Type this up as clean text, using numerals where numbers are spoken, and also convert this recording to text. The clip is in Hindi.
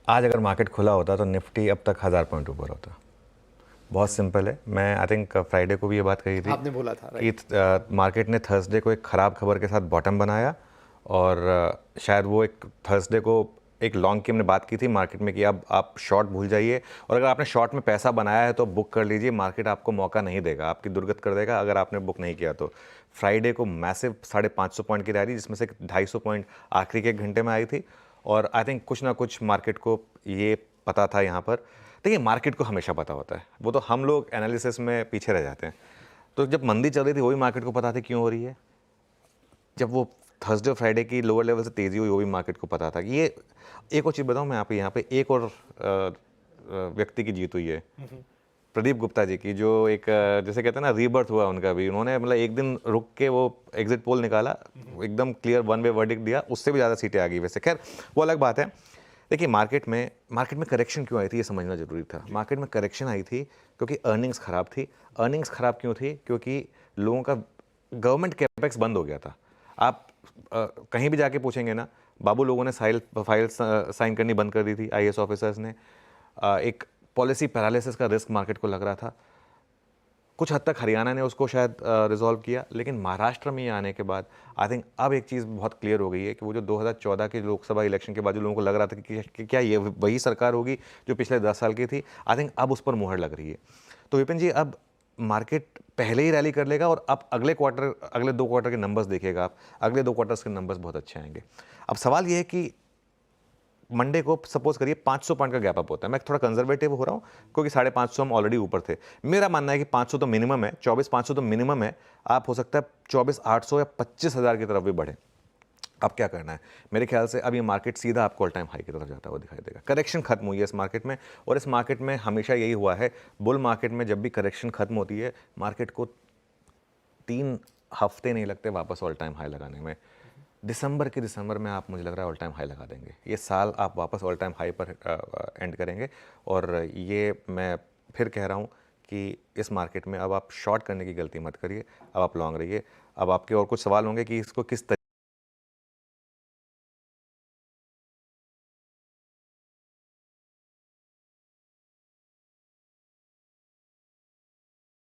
आज अगर मार्केट खुला होता तो निफ्टी अब तक 1000 पॉइंट ऊपर होता। बहुत सिंपल है। मैं आई थिंक फ्राइडे को भी ये बात कही थी आपने बोला था, कि राइट? मार्केट ने थर्सडे को एक ख़राब खबर के साथ बॉटम बनाया, और शायद वो एक थर्सडे को एक लॉन्ग की हमने बात की थी मार्केट में कि अब आप शॉर्ट भूल जाइए, और अगर आपने शॉर्ट में पैसा बनाया है तो बुक कर लीजिए, मार्केट आपको मौका नहीं देगा, आपकी दुर्गत कर देगा अगर आपने बुक नहीं किया तो। फ्राइडे को मैसिव 550 पॉइंट की रैली, जिसमें से 250 पॉइंट आखिरी के एक घंटे में आई थी, और आई थिंक कुछ ना कुछ मार्केट को ये पता था यहाँ पर। देखिए, मार्केट को हमेशा पता होता है, वो तो हम लोग एनालिसिस में पीछे रह जाते हैं। तो जब मंदी चल रही थी वही मार्केट को पता था क्यों हो रही है, जब वो थर्सडे फ्राइडे की लोअर लेवल से तेज़ी हुई वो भी मार्केट को पता था कि ये। एक और चीज़ बताऊं मैं, यहाँ पे एक और व्यक्ति की जीत हुई है, प्रदीप गुप्ता जी की, जो एक जैसे कहते हैं ना रीबर्थ हुआ उनका भी। उन्होंने मतलब एक दिन रुक के वो एग्जिट पोल निकाला, एकदम क्लियर वन वे वर्डिक्ट दिया, उससे भी ज़्यादा सीटें आ गई। वैसे खैर वो अलग बात है। देखिए, मार्केट में करेक्शन क्यों आई थी ये समझना जरूरी था। मार्केट में करेक्शन आई थी क्योंकि अर्निंग्स खराब थी। अर्निंग्स खराब क्यों थी? क्योंकि लोगों का गवर्नमेंट कैपेक्स बंद हो गया था। आप कहीं भी जाके पूछेंगे ना, बाबू, लोगों ने फाइल साइन करनी बंद कर दी थी, आईएएस ऑफिसर्स ने। एक पॉलिसी पैरालिसिस का रिस्क मार्केट को लग रहा था। कुछ हद तक हरियाणा ने उसको शायद रिजॉल्व किया, लेकिन महाराष्ट्र में ये आने के बाद आई थिंक अब एक चीज़ बहुत क्लियर हो गई है कि वो जो 2014 के लोकसभा इलेक्शन के बाद जो लोगों को लग रहा था कि क्या ये वही सरकार होगी जो पिछले 10 साल की थी, आई थिंक अब उस पर मुहर लग रही है। तो विपिन जी, अब मार्केट पहले ही रैली कर लेगा, और अब अगले 2 क्वार्टर के नंबर्स देखिएगा आप, अगले 2 क्वार्टर्स के नंबर्स बहुत अच्छे आएंगे। अब सवाल ये है कि मंडे को सपोज करिए 500 पॉइंट का गैप अप होता है, मैं थोड़ा कंजर्वेटिव हो रहा हूँ क्योंकि 550 हम ऑलरेडी ऊपर थे। मेरा मानना है कि 500 तो मिनिमम है, 24,500 तो मिनिमम है। आप हो सकता है 24,800 या 25,000 की तरफ भी बढ़े। अब क्या करना है? मेरे ख्याल से अब ये मार्केट सीधा आपको ऑल टाइम हाई की तरफ जाता हुआ दिखाई देगा। करेक्शन खत्म हुई है इस मार्केट में, और इस मार्केट में हमेशा यही हुआ है, बुल मार्केट में जब भी करेक्शन खत्म होती है, मार्केट को 3 हफ्ते नहीं लगते वापस ऑल टाइम हाई लगाने में। दिसंबर में आप, मुझे लग रहा है, ऑल टाइम हाई लगा देंगे। ये साल आप वापस ऑल टाइम हाई पर एंड करेंगे। और ये मैं फिर कह रहा हूँ कि इस मार्केट में अब आप शॉर्ट करने की गलती मत करिए, अब आप लॉन्ग रहिए। अब आपके और कुछ सवाल होंगे कि इसको किस